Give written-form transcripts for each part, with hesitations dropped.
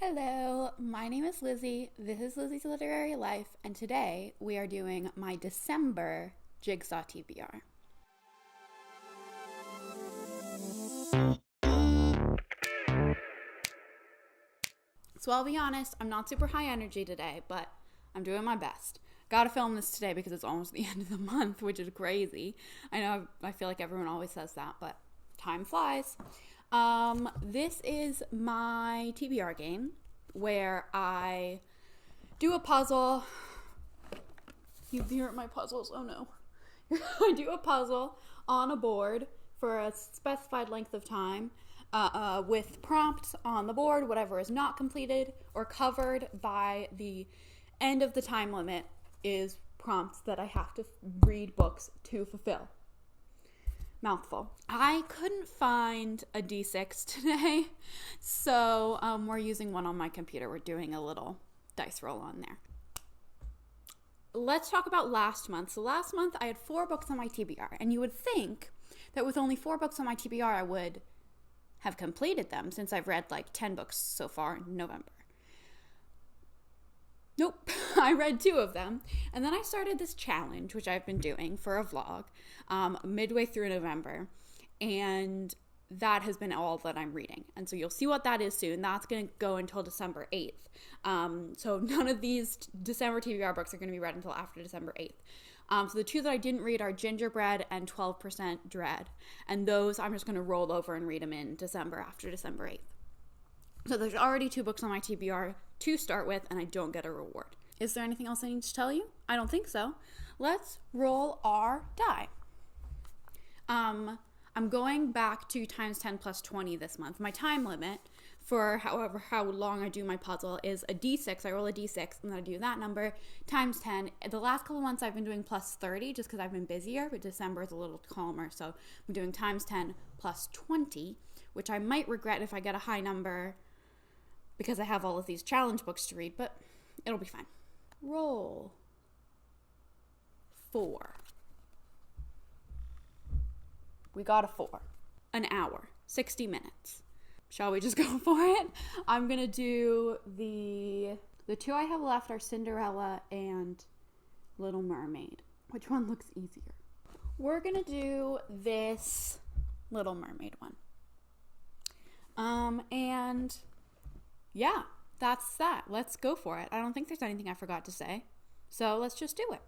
Hello, my name is Lizzie. This is Lizzie's Literary Life, and today we are doing my December Jigsaw TBR. So I'll be honest, I'm not super high energy today, but I'm doing my best. Gotta film this today because it's almost the end of the month, which is crazy. I know I feel like everyone always says that, but time flies. This is my TBR game where I do a puzzle. You hear my puzzles? Oh no. I do a puzzle on a board for a specified length of time with prompts on the board. Whatever is not completed or covered by the end of the time limit is prompts that I have to read books to fulfill. Mouthful. I couldn't find a D6 today, so we're using one on my computer. We're doing a little dice roll on there. Let's talk about last month. So last month I had 4 books on my TBR, and you would think that with only 4 books on my TBR I would have completed them since I've read like 10 books so far in November. Nope, I read 2 of them. And then I started this challenge, which I've been doing for a vlog, midway through November. And that has been all that I'm reading. And so you'll see what that is soon. That's going to go until December 8th. So none of these December TBR books are going to be read until after December 8th. So the 2 that I didn't read are Gingerbread and 12% Dread. And those I'm just going to roll over and read them in December after December 8th. So there's already 2 books on my TBR to start with, and I don't get a reward. Is there anything else I need to tell you? I don't think so. Let's roll our die. I'm going back to times 10 plus 20 this month. My time limit for how long I do my puzzle is a D6. I roll a D6 and then I do that number times 10. The last couple of months I've been doing plus 30 just because I've been busier, but December is a little calmer. So I'm doing times 10 plus 20, which I might regret if I get a high number because I have all of these challenge books to read, but it'll be fine. Roll 4. We got a 4. An hour, 60 minutes. Shall we just go for it? I'm gonna do the 2 I have left are Cinderella and Little Mermaid. Which one looks easier? We're gonna do this Little Mermaid one. And yeah, that's that. Let's go for it. I don't think there's anything I forgot to say. So let's just do it.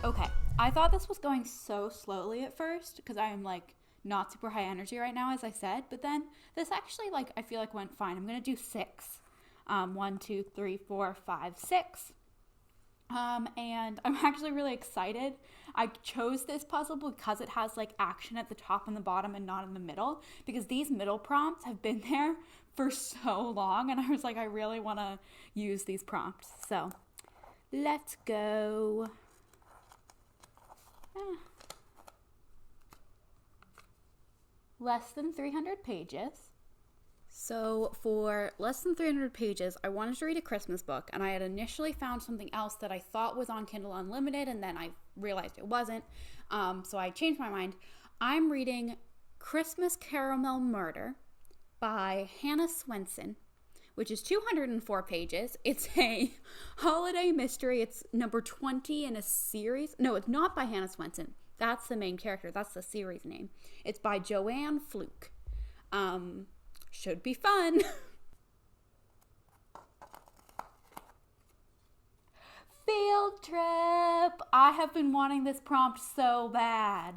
Okay, I thought this was going so slowly at first because I am like not super high energy right now, as I said, but then this actually I feel like went fine. I'm gonna do 6. 1, 2, 3, 4, 5, 6. And I'm actually really excited. I chose this puzzle because it has like action at the top and the bottom and not in the middle, because these middle prompts have been there for so long, and I was like, I really want to use these prompts. So let's go. Less than 300 pages. So for less than 300 pages, I wanted to read a Christmas book, and I had initially found something else that I thought was on Kindle Unlimited, and then I realized it wasn't. So I changed my mind. I'm reading Christmas Caramel Murder by Hannah Swenson, which is 204 pages. It's a holiday mystery. It's number 20 in a series. No, it's not by Hannah Swenson. That's the main character. That's the series name. It's by Joanne Fluke. Should be fun. Field trip. I have been wanting this prompt so bad.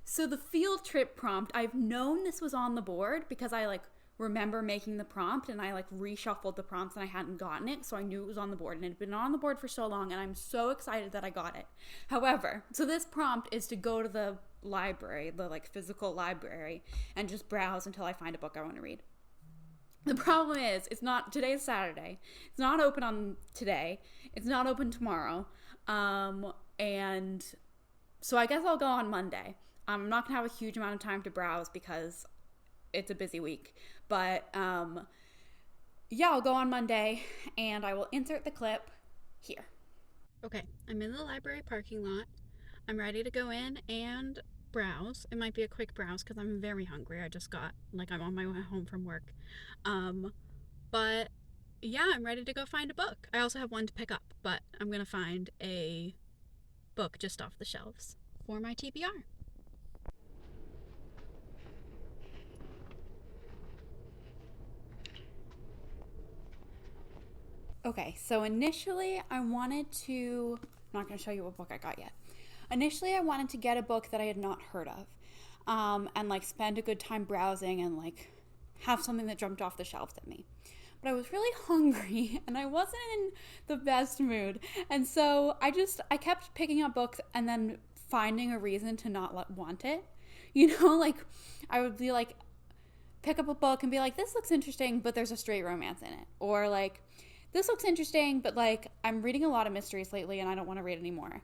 So the field trip prompt, I've known this was on the board because I remember making the prompt, and I reshuffled the prompts and I hadn't gotten it, so I knew it was on the board, and it had been on the board for so long, and I'm so excited that I got it. However, so this prompt is to go to the library, the physical library, and just browse until I find a book I want to read. The problem is, today's Saturday. It's not open on today. It's not open tomorrow. And so I guess I'll go on Monday. I'm not going to have a huge amount of time to browse because it's a busy week. But, yeah, I'll go on Monday, and I will insert the clip here. Okay, I'm in the library parking lot. I'm ready to go in and browse. It might be a quick browse because I'm very hungry. I just got, I'm on my way home from work. But yeah, I'm ready to go find a book. I also have one to pick up, but I'm going to find a book just off the shelves for my TBR. Okay, so initially I'm not going to show you what book I got yet. Initially I wanted to get a book that I had not heard of, and spend a good time browsing and have something that jumped off the shelves at me. But I was really hungry and I wasn't in the best mood. And so I kept picking up books and then finding a reason to not want it. I would be pick up a book and be this looks interesting, but there's a straight romance in it. Or this looks interesting, but I'm reading a lot of mysteries lately and I don't want to read anymore.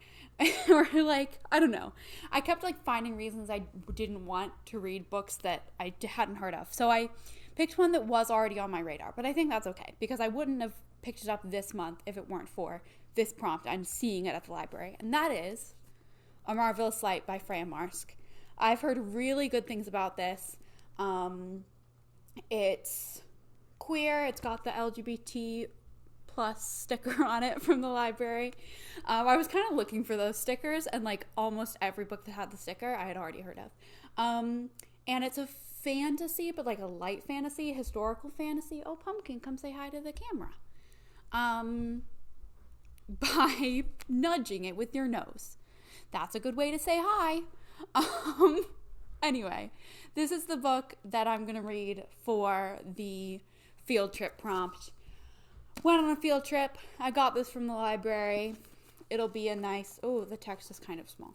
Or I don't know. I kept finding reasons I didn't want to read books that I hadn't heard of. So I picked one that was already on my radar, but I think that's okay because I wouldn't have picked it up this month if it weren't for this prompt. I'm seeing it at the library, and that is A Marvelous Light by Freya Marsk. I've heard really good things about this. It's queer. It's got the LGBT plus sticker on it from the library. I was kind of looking for those stickers, and almost every book that had the sticker I had already heard of. And it's a fantasy, but a light fantasy, historical fantasy. Oh, Pumpkin, come say hi to the camera. By nudging it with your nose. That's a good way to say hi. Anyway, this is the book that I'm going to read for the field trip prompt. Went on a field trip. I got this from the library. It'll be a nice... Oh, the text is kind of small.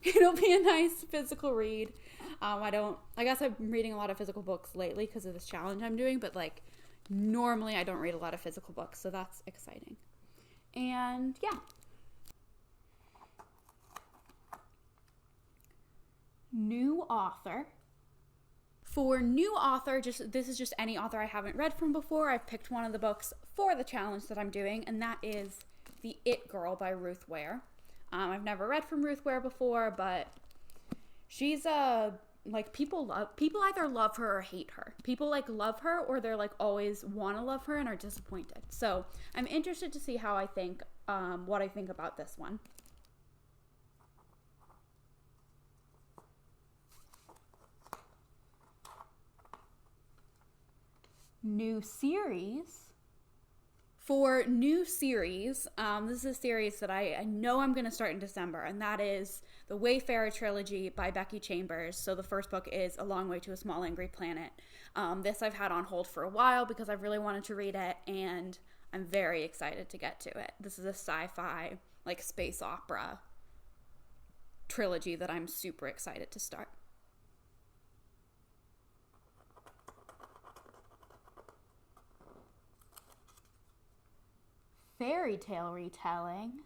It'll be a nice physical read. I guess I'm reading a lot of physical books lately because of this challenge I'm doing, but normally I don't read a lot of physical books, so that's exciting. And yeah. New author. For new author, this is just any author I haven't read from before. I've picked one of the books for the challenge that I'm doing, and that is The It Girl by Ruth Ware. I've never read from Ruth Ware before, but she's people either love her or hate her. People love her, or they're always want to love her and are disappointed. So I'm interested to see how I think, what I think about this one. New series. For new series, this is a series that I know I'm going to start in December, and that is the Wayfarer Trilogy by Becky Chambers. So the first book is A Long Way to a Small Angry Planet. This I've had on hold for a while because I've really wanted to read it, and I'm very excited to get to it. This is a sci-fi, like space opera trilogy that I'm super excited to start. Fairy tale retelling.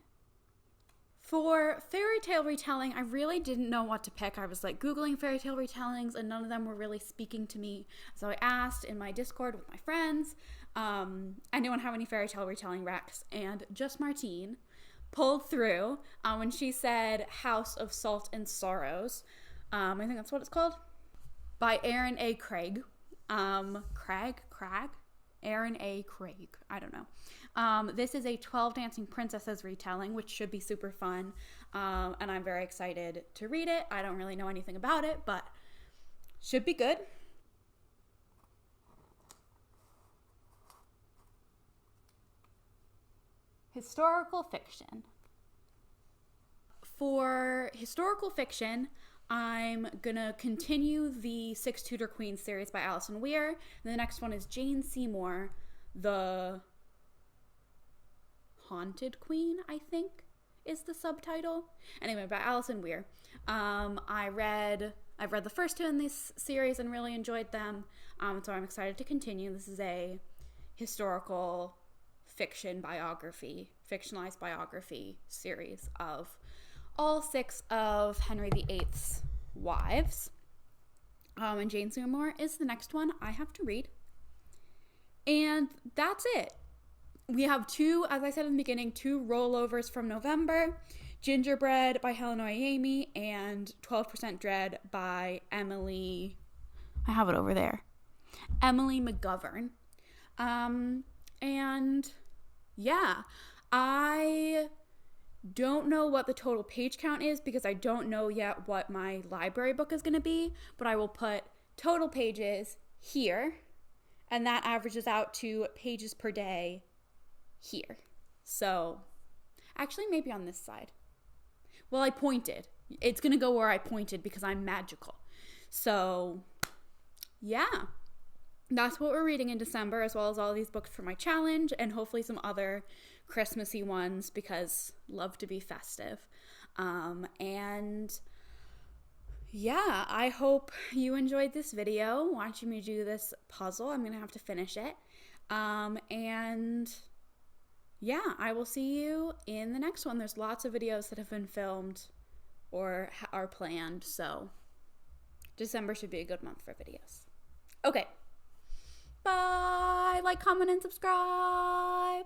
For fairy tale retelling, I really didn't know what to pick. I was like Googling fairy tale retellings and none of them were really speaking to me. So I asked in my Discord with my friends, anyone have any fairy tale retelling recs? And Just Martine pulled through when she said House of Salt and Sorrows. I think that's what it's called. By Aaron A. Craig. Aaron A. Craig. I don't know. This is a 12 Dancing Princesses retelling, which should be super fun. And I'm very excited to read it. I don't really know anything about it, but should be good. Historical fiction. For historical fiction, I'm gonna continue the Six Tudor Queens series by Alison Weir. And the next one is Jane Seymour, the Haunted Queen, I think is the subtitle. Anyway, by Alison Weir. I've read the first two in this series and really enjoyed them. So I'm excited to continue. This is a historical fictionalized biography series of all 6 of Henry VIII's wives. And Jane Seymour is the next one I have to read. And that's it. We have 2, as I said in the beginning, 2 rollovers from November. Gingerbread by Helen Oyeyemi and 12% Dread by Emily. I have it over there. Emily McGovern. And yeah, I don't know what the total page count is because I don't know yet what my library book is going to be, but I will put total pages here, and that averages out to pages per day here. So, actually maybe on this side. Well, I pointed. It's going to go where I pointed because I'm magical. So, yeah. That's what we're reading in December, as well as all these books for my challenge, and hopefully some other Christmassy ones because love to be festive. And yeah, I hope you enjoyed this video watching me do this puzzle. I'm going to have to finish it. And yeah, I will see you in the next one. There's lots of videos that have been filmed or are planned, so December should be a good month for videos. Okay. Bye. Like, comment, and subscribe.